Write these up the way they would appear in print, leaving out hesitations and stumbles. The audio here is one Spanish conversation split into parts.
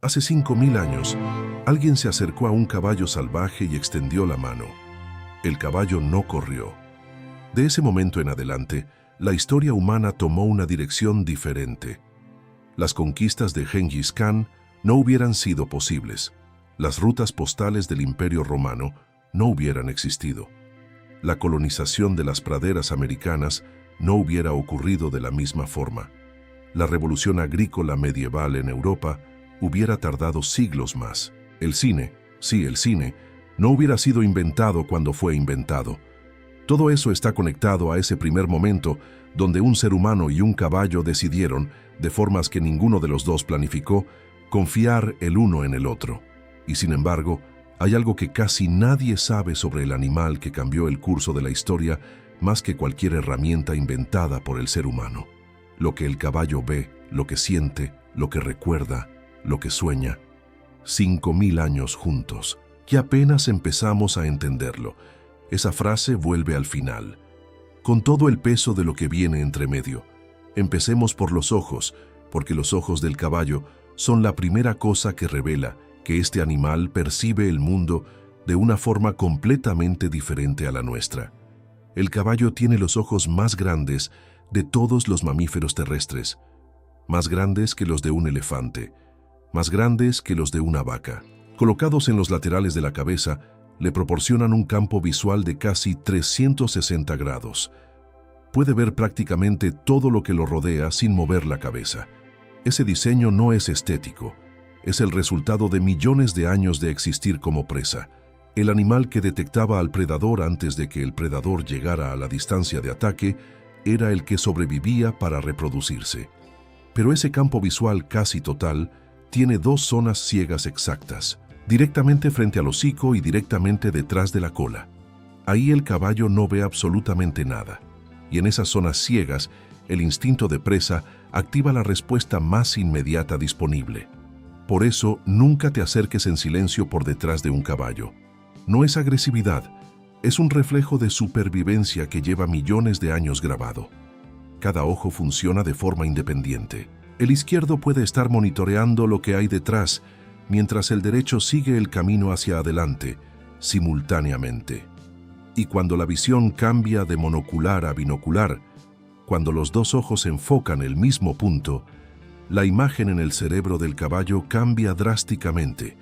Hace 5000 años, alguien se acercó a un caballo salvaje y extendió la mano. El caballo no corrió. De ese momento en adelante, la historia humana tomó una dirección diferente. Las conquistas de Gengis Khan no hubieran sido posibles. Las rutas postales del Imperio Romano no hubieran existido. La colonización de las praderas americanas no hubiera ocurrido de la misma forma. La revolución agrícola medieval en Europa hubiera tardado siglos más. El cine, sí, el cine, no hubiera sido inventado cuando fue inventado. Todo eso está conectado a ese primer momento donde un ser humano y un caballo decidieron, de formas que ninguno de los dos planificó, confiar el uno en el otro. Y sin embargo, hay algo que casi nadie sabe sobre el animal que cambió el curso de la historia más que cualquier herramienta inventada por el ser humano. Lo que el caballo ve, lo que siente, lo que recuerda, lo que sueña. 5000 años juntos, que apenas empezamos a entenderlo. Esa frase vuelve al final, con todo el peso de lo que viene entre medio. Empecemos por los ojos, porque los ojos del caballo son la primera cosa que revela que este animal percibe el mundo de una forma completamente diferente a la nuestra. El caballo tiene los ojos más grandes de todos los mamíferos terrestres, más grandes que los de un elefante, más grandes que los de una vaca. Colocados en los laterales de la cabeza, le proporcionan un campo visual de casi 360 grados. Puede ver prácticamente todo lo que lo rodea sin mover la cabeza. Ese diseño no es estético, es el resultado de millones de años de existir como presa. El animal que detectaba al predador antes de que el predador llegara a la distancia de ataque era el que sobrevivía para reproducirse. Pero ese campo visual casi total tiene dos zonas ciegas exactas, directamente frente al hocico y directamente detrás de la cola. Ahí el caballo no ve absolutamente nada, y en esas zonas ciegas, el instinto de presa activa la respuesta más inmediata disponible. Por eso, nunca te acerques en silencio por detrás de un caballo. No es agresividad, es un reflejo de supervivencia que lleva millones de años grabado. Cada ojo funciona de forma independiente. El izquierdo puede estar monitoreando lo que hay detrás, mientras el derecho sigue el camino hacia adelante, simultáneamente. Y cuando la visión cambia de monocular a binocular, cuando los dos ojos enfocan el mismo punto, la imagen en el cerebro del caballo cambia drásticamente.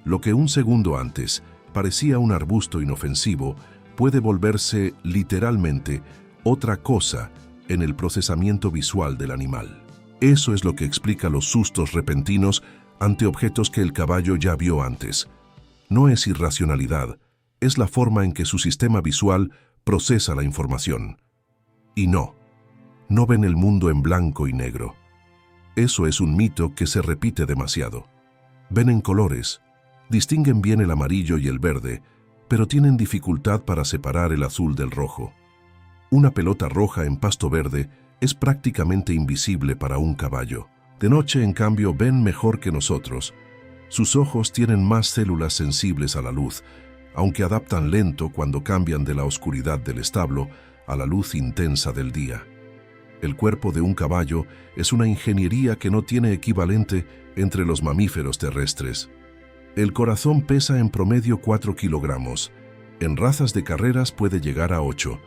Lo que un segundo antes parecía un arbusto inofensivo puede volverse, literalmente, otra cosa en el procesamiento visual del animal. Eso es lo que explica los sustos repentinos ante objetos que el caballo ya vio antes. No es irracionalidad, es la forma en que su sistema visual procesa la información. Y no ven el mundo en blanco y negro. Eso es un mito que se repite demasiado. Ven en colores, distinguen bien el amarillo y el verde, pero tienen dificultad para separar el azul del rojo. Una pelota roja en pasto verde es prácticamente invisible para un caballo. De noche, en cambio, ven mejor que nosotros. Sus ojos tienen más células sensibles a la luz, aunque adaptan lento cuando cambian de la oscuridad del establo a la luz intensa del día. El cuerpo de un caballo es una ingeniería que no tiene equivalente entre los mamíferos terrestres. El corazón pesa en promedio 4 kilogramos. En razas de carreras puede llegar a 8.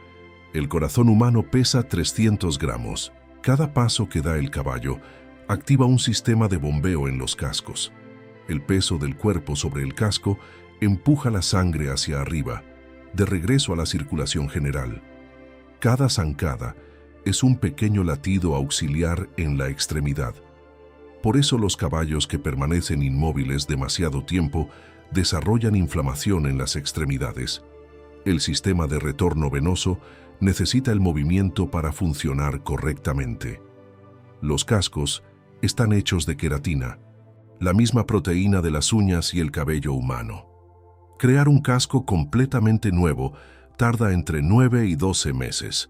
El corazón humano pesa 300 gramos. Cada paso que da el caballo activa un sistema de bombeo en los cascos. El peso del cuerpo sobre el casco empuja la sangre hacia arriba, de regreso a la circulación general. Cada zancada es un pequeño latido auxiliar en la extremidad. Por eso los caballos que permanecen inmóviles demasiado tiempo desarrollan inflamación en las extremidades. El sistema de retorno venoso necesita el movimiento para funcionar correctamente. Los cascos están hechos de queratina, la misma proteína de las uñas y el cabello humano. Crear un casco completamente nuevo tarda entre 9 y 12 meses.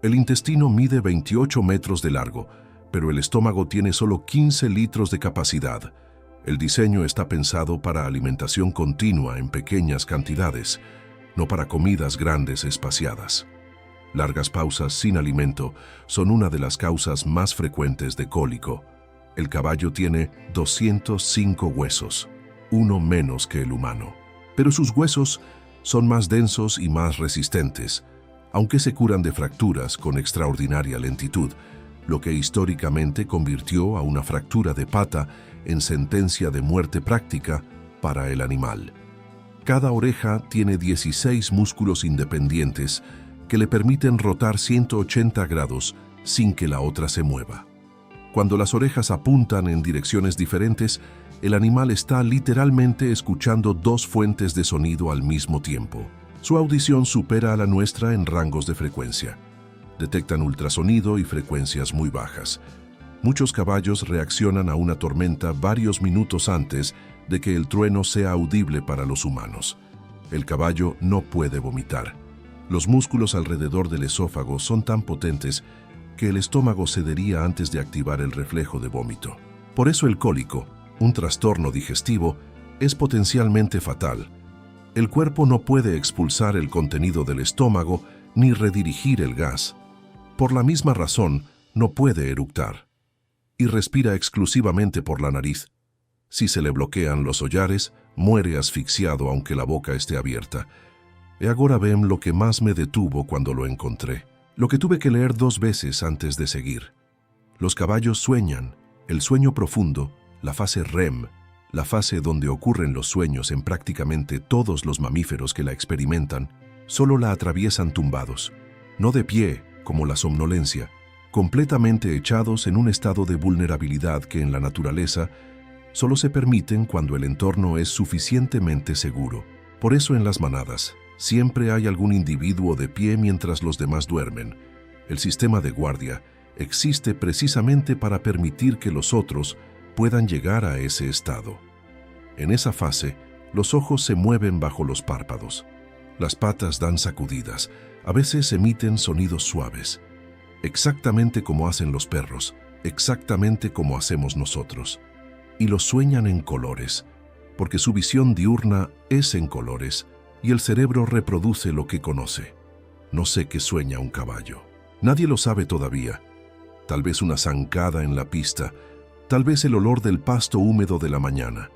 El intestino mide 28 metros de largo, pero el estómago tiene solo 15 litros de capacidad. El diseño está pensado para alimentación continua en pequeñas cantidades, no para comidas grandes espaciadas. Largas pausas sin alimento son una de las causas más frecuentes de cólico. El caballo tiene 205 huesos, uno menos que el humano. Pero sus huesos son más densos y más resistentes, aunque se curan de fracturas con extraordinaria lentitud, lo que históricamente convirtió a una fractura de pata en sentencia de muerte práctica para el animal. Cada oreja tiene 16 músculos independientes que le permiten rotar 180 grados sin que la otra se mueva. Cuando las orejas apuntan en direcciones diferentes, el animal está literalmente escuchando dos fuentes de sonido al mismo tiempo. Su audición supera a la nuestra en rangos de frecuencia. Detectan ultrasonido y frecuencias muy bajas. Muchos caballos reaccionan a una tormenta varios minutos antes de que el trueno sea audible para los humanos. El caballo no puede vomitar. Los músculos alrededor del esófago son tan potentes que el estómago cedería antes de activar el reflejo de vómito. Por eso el cólico, un trastorno digestivo, es potencialmente fatal. El cuerpo no puede expulsar el contenido del estómago ni redirigir el gas. Por la misma razón, no puede eructar. Y respira exclusivamente por la nariz. Si se le bloquean los hollares, muere asfixiado aunque la boca esté abierta. E agora vem lo que más me detuvo cuando lo encontré. Lo que tuve que leer 2 veces antes de seguir. Los caballos sueñan, el sueño profundo, la fase REM, la fase donde ocurren los sueños en prácticamente todos los mamíferos que la experimentan, solo la atraviesan tumbados, no de pie, como la somnolencia, completamente echados en un estado de vulnerabilidad que en la naturaleza solo se permiten cuando el entorno es suficientemente seguro. Por eso en las manadas siempre hay algún individuo de pie mientras los demás duermen. El sistema de guardia existe precisamente para permitir que los otros puedan llegar a ese estado. En esa fase, los ojos se mueven bajo los párpados. Las patas dan sacudidas, a veces emiten sonidos suaves. Exactamente como hacen los perros, exactamente como hacemos nosotros. Y los sueñan en colores, porque su visión diurna es en colores y el cerebro reproduce lo que conoce. No sé qué sueña un caballo. Nadie lo sabe todavía. Tal vez una zancada en la pista, tal vez el olor del pasto húmedo de la mañana,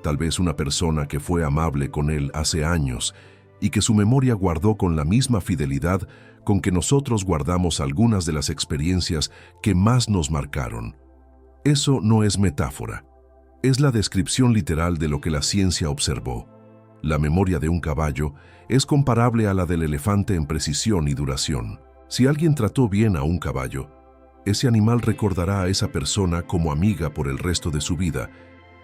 tal vez una persona que fue amable con él hace años y que su memoria guardó con la misma fidelidad con que nosotros guardamos algunas de las experiencias que más nos marcaron. Eso no es metáfora. Es la descripción literal de lo que la ciencia observó. La memoria de un caballo es comparable a la del elefante en precisión y duración. Si alguien trató bien a un caballo, ese animal recordará a esa persona como amiga por el resto de su vida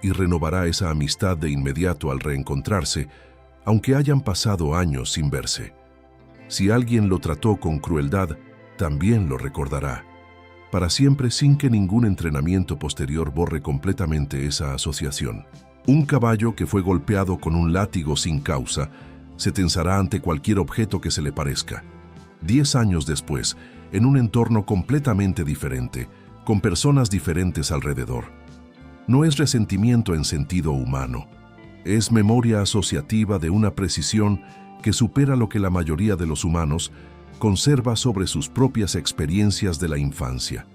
y renovará esa amistad de inmediato al reencontrarse, aunque hayan pasado años sin verse. Si alguien lo trató con crueldad, también lo recordará, para siempre sin que ningún entrenamiento posterior borre completamente esa asociación. Un caballo que fue golpeado con un látigo sin causa se tensará ante cualquier objeto que se le parezca. 10 años después, en un entorno completamente diferente, con personas diferentes alrededor. No es resentimiento en sentido humano, es memoria asociativa de una precisión que supera lo que la mayoría de los humanos conserva sobre sus propias experiencias de la infancia.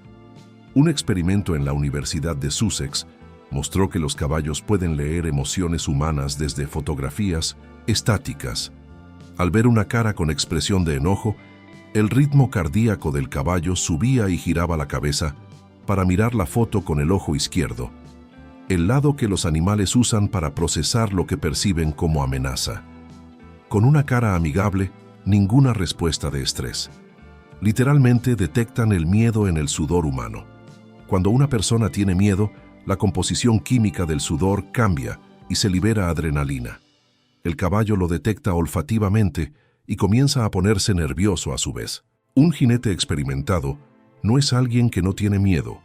Un experimento en la Universidad de Sussex mostró que los caballos pueden leer emociones humanas desde fotografías estáticas. Al ver una cara con expresión de enojo, el ritmo cardíaco del caballo subía y giraba la cabeza para mirar la foto con el ojo izquierdo, el lado que los animales usan para procesar lo que perciben como amenaza. Con una cara amigable, ninguna respuesta de estrés. Literalmente detectan el miedo en el sudor humano. Cuando una persona tiene miedo, la composición química del sudor cambia y se libera adrenalina. El caballo lo detecta olfativamente y comienza a ponerse nervioso a su vez. Un jinete experimentado no es alguien que no tiene miedo,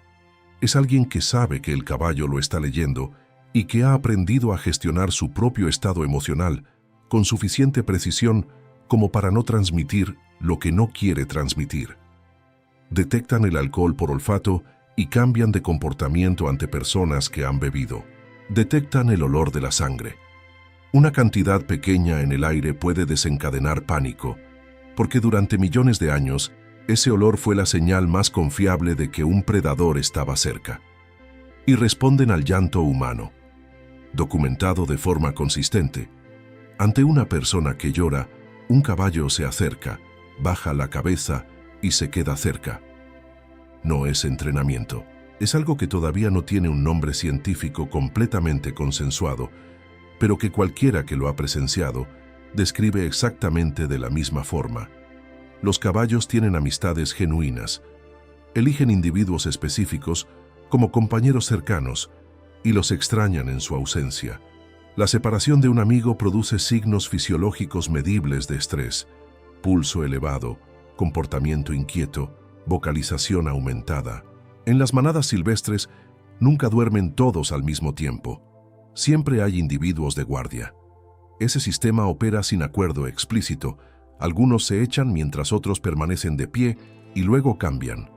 es alguien que sabe que el caballo lo está leyendo y que ha aprendido a gestionar su propio estado emocional con suficiente precisión como para no transmitir lo que no quiere transmitir. Detectan el alcohol por olfato y cambian de comportamiento ante personas que han bebido. Detectan el olor de la sangre. Una cantidad pequeña en el aire puede desencadenar pánico, porque durante millones de años, ese olor fue la señal más confiable de que un predador estaba cerca. y responden al llanto humano. Documentado de forma consistente. Ante una persona que llora, un caballo se acerca, baja la cabeza y se queda cerca. No es entrenamiento. Es algo que todavía no tiene un nombre científico completamente consensuado, pero que cualquiera que lo ha presenciado describe exactamente de la misma forma. Los caballos tienen amistades genuinas, eligen individuos específicos como compañeros cercanos y los extrañan en su ausencia. La separación de un amigo produce signos fisiológicos medibles de estrés, pulso elevado, comportamiento inquieto, vocalización aumentada. En las manadas silvestres nunca duermen todos al mismo tiempo. Siempre hay individuos de guardia. Ese sistema opera sin acuerdo explícito. Algunos se echan mientras otros permanecen de pie y luego cambian.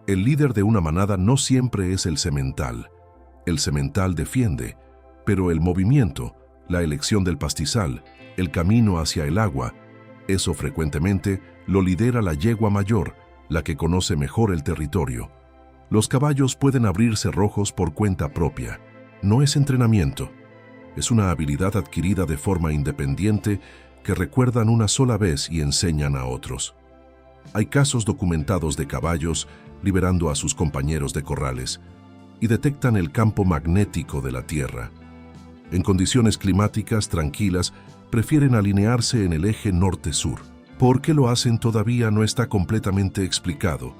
El líder de una manada no siempre es el semental. El semental defiende, pero el movimiento, la elección del pastizal, el camino hacia el agua, eso frecuentemente lo lidera la yegua mayor, la que conoce mejor el territorio. Los caballos pueden abrir cerrojos por cuenta propia. No es entrenamiento. Es una habilidad adquirida de forma independiente que recuerdan una sola vez y enseñan a otros. Hay casos documentados de caballos liberando a sus compañeros de corrales y detectan el campo magnético de la tierra. En condiciones climáticas tranquilas, prefieren alinearse en el eje norte-sur. ¿Por qué lo hacen todavía no está completamente explicado?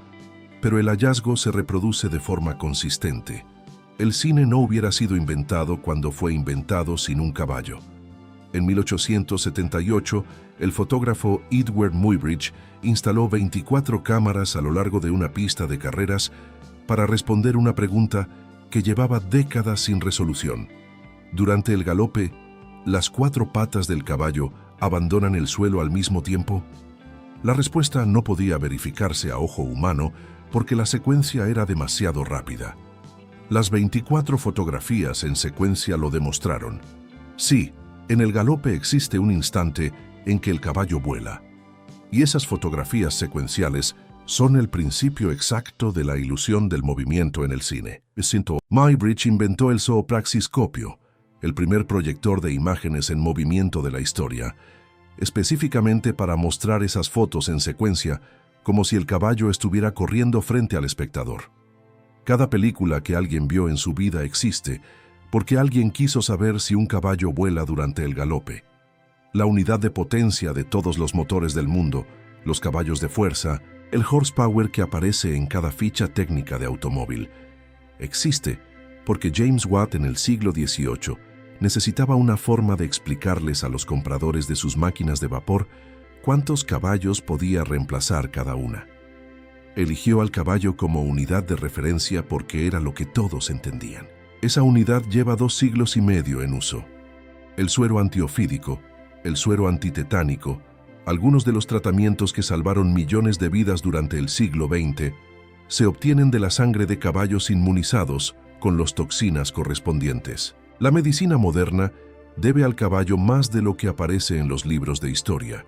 Pero el hallazgo se reproduce de forma consistente. El cine no hubiera sido inventado cuando fue inventado sin un caballo. En 1878, el fotógrafo Edward Muybridge instaló 24 cámaras a lo largo de una pista de carreras para responder una pregunta que llevaba décadas sin resolución. Durante el galope, ¿las 4 patas del caballo abandonan el suelo al mismo tiempo? La respuesta no podía verificarse a ojo humano porque la secuencia era demasiado rápida. Las 24 fotografías en secuencia lo demostraron. Sí, en el galope existe un instante en que el caballo vuela. Y esas fotografías secuenciales son el principio exacto de la ilusión del movimiento en el cine. Muybridge inventó el zoopraxiscopio, el primer proyector de imágenes en movimiento de la historia, específicamente para mostrar esas fotos en secuencia como si el caballo estuviera corriendo frente al espectador. Cada película que alguien vio en su vida existe porque alguien quiso saber si un caballo vuela durante el galope. La unidad de potencia de todos los motores del mundo, los caballos de fuerza, el horsepower que aparece en cada ficha técnica de automóvil, existe porque James Watt en el siglo XVIII necesitaba una forma de explicarles a los compradores de sus máquinas de vapor cuántos caballos podía reemplazar cada una. Eligió al caballo como unidad de referencia porque era lo que todos entendían. Esa unidad lleva 2 siglos y medio en uso. El suero antiofídico, el suero antitetánico, algunos de los tratamientos que salvaron millones de vidas durante el siglo XX, se obtienen de la sangre de caballos inmunizados con las toxinas correspondientes. La medicina moderna debe al caballo más de lo que aparece en los libros de historia.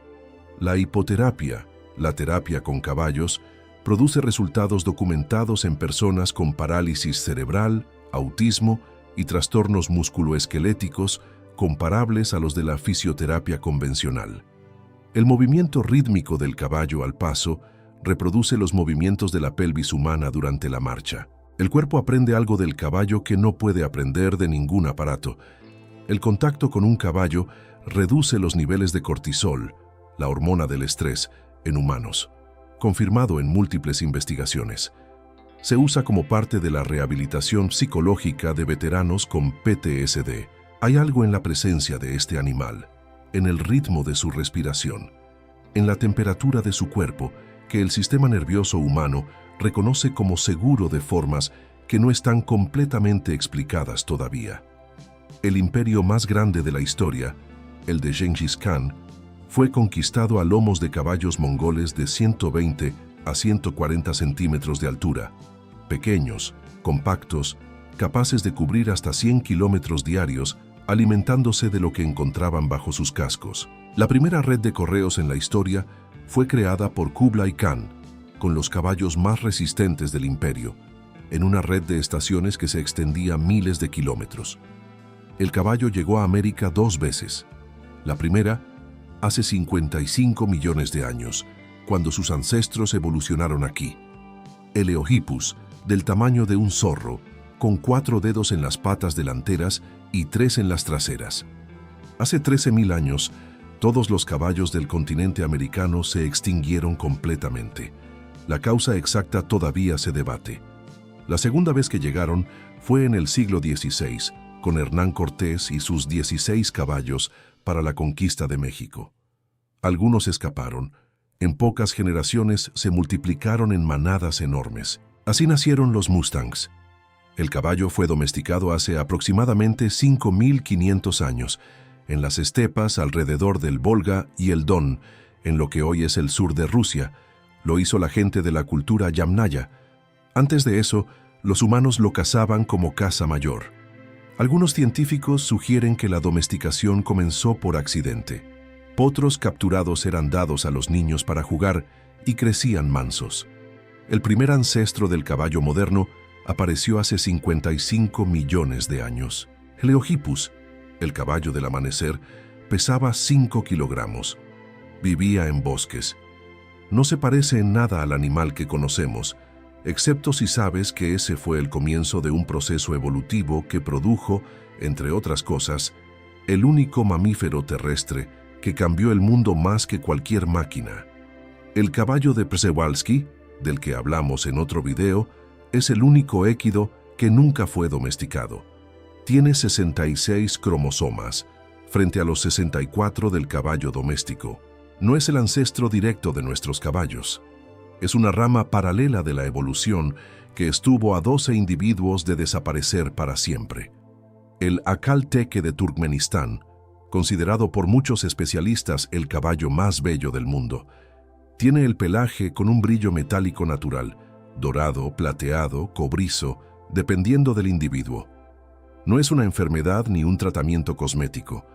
La hipoterapia, la terapia con caballos, produce resultados documentados en personas con parálisis cerebral, autismo y trastornos musculoesqueléticos comparables a los de la fisioterapia convencional. El movimiento rítmico del caballo al paso reproduce los movimientos de la pelvis humana durante la marcha. El cuerpo aprende algo del caballo que no puede aprender de ningún aparato. El contacto con un caballo reduce los niveles de cortisol, la hormona del estrés, en humanos, confirmado en múltiples investigaciones. Se usa como parte de la rehabilitación psicológica de veteranos con PTSD. Hay algo en la presencia de este animal, en el ritmo de su respiración, en la temperatura de su cuerpo, que el sistema nervioso humano reconoce como seguro de formas que no están completamente explicadas todavía. El imperio más grande de la historia, el de Gengis Khan, fue conquistado a lomos de caballos mongoles de 120 a 140 centímetros de altura, pequeños, compactos, capaces de cubrir hasta 100 kilómetros diarios, alimentándose de lo que encontraban bajo sus cascos. La primera red de correos en la historia fue creada por Kublai Khan, con los caballos más resistentes del imperio, en una red de estaciones que se extendía miles de kilómetros. El caballo llegó a América 2 veces. La primera, hace 55 millones de años, cuando sus ancestros evolucionaron aquí. El Eohippus, del tamaño de un zorro, con 4 dedos en las patas delanteras y 3 en las traseras. Hace 13.000 años, todos los caballos del continente americano se extinguieron completamente. La causa exacta todavía se debate. La segunda vez que llegaron fue en el siglo XVI, con Hernán Cortés y sus 16 caballos para la conquista de México. Algunos escaparon. En pocas generaciones se multiplicaron en manadas enormes. Así nacieron los Mustangs. El caballo fue domesticado hace aproximadamente 5.500 años, en las estepas alrededor del Volga y el Don, en lo que hoy es el sur de Rusia. Lo hizo la gente de la cultura Yamnaya. Antes de eso, los humanos lo cazaban como caza mayor. Algunos científicos sugieren que la domesticación comenzó por accidente. Potros capturados eran dados a los niños para jugar y crecían mansos. El primer ancestro del caballo moderno apareció hace 55 millones de años. El Eohippus, el caballo del amanecer, pesaba 5 kilogramos. Vivía en bosques. No se parece en nada al animal que conocemos, excepto si sabes que ese fue el comienzo de un proceso evolutivo que produjo, entre otras cosas, el único mamífero terrestre que cambió el mundo más que cualquier máquina. El caballo de Przewalski, del que hablamos en otro video, es el único équido que nunca fue domesticado. Tiene 66 cromosomas, frente a los 64 del caballo doméstico. No es el ancestro directo de nuestros caballos. Es una rama paralela de la evolución que estuvo a 12 individuos de desaparecer para siempre. El Akal Teke de Turkmenistán, considerado por muchos especialistas el caballo más bello del mundo, tiene el pelaje con un brillo metálico natural, dorado, plateado, cobrizo, dependiendo del individuo. No es una enfermedad ni un tratamiento cosmético.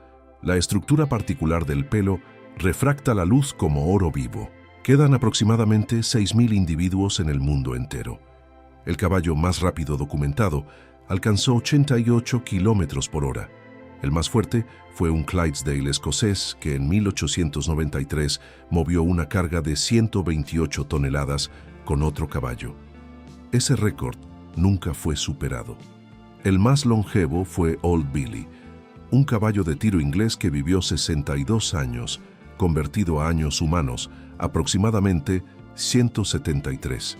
La estructura particular del pelo refracta la luz como oro vivo. Quedan aproximadamente 6.000 individuos en el mundo entero. El caballo más rápido documentado alcanzó 88 kilómetros por hora. El más fuerte fue un Clydesdale escocés que en 1893 movió una carga de 128 toneladas con otro caballo. Ese récord nunca fue superado. El más longevo fue Old Billy, un caballo de tiro inglés que vivió 62 años, convertido a años humanos, aproximadamente 173.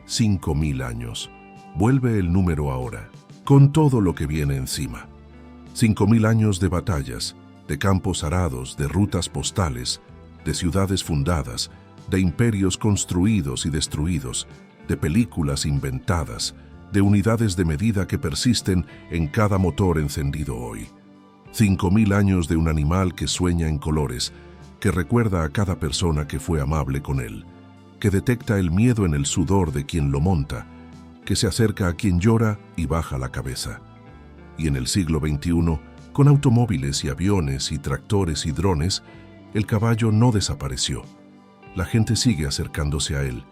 5.000 años. Vuelve el número ahora, con todo lo que viene encima. 5.000 años de batallas, de campos arados, de rutas postales, de ciudades fundadas, de imperios construidos y destruidos, de películas inventadas, de unidades de medida que persisten en cada motor encendido hoy. 5.000 años de un animal que sueña en colores, que recuerda a cada persona que fue amable con él, que detecta el miedo en el sudor de quien lo monta, que se acerca a quien llora y baja la cabeza. Y en el siglo XXI, con automóviles y aviones y tractores y drones, el caballo no desapareció. La gente sigue acercándose a él,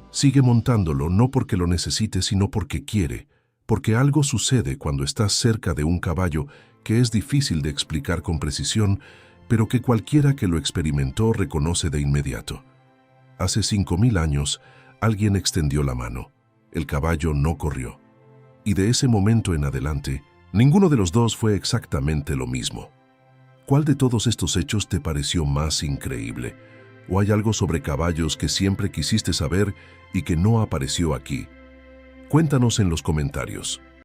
sigue montándolo no porque lo necesite, sino porque quiere, porque algo sucede cuando estás cerca de un caballo que es difícil de explicar con precisión, pero que cualquiera que lo experimentó reconoce de inmediato. Hace 5.000 años, alguien extendió la mano. El caballo no corrió. Y de ese momento en adelante, ninguno de los dos fue exactamente lo mismo. ¿Cuál de todos estos hechos te pareció más increíble? ¿O hay algo sobre caballos que siempre quisiste saber y que no apareció aquí? Cuéntanos en los comentarios.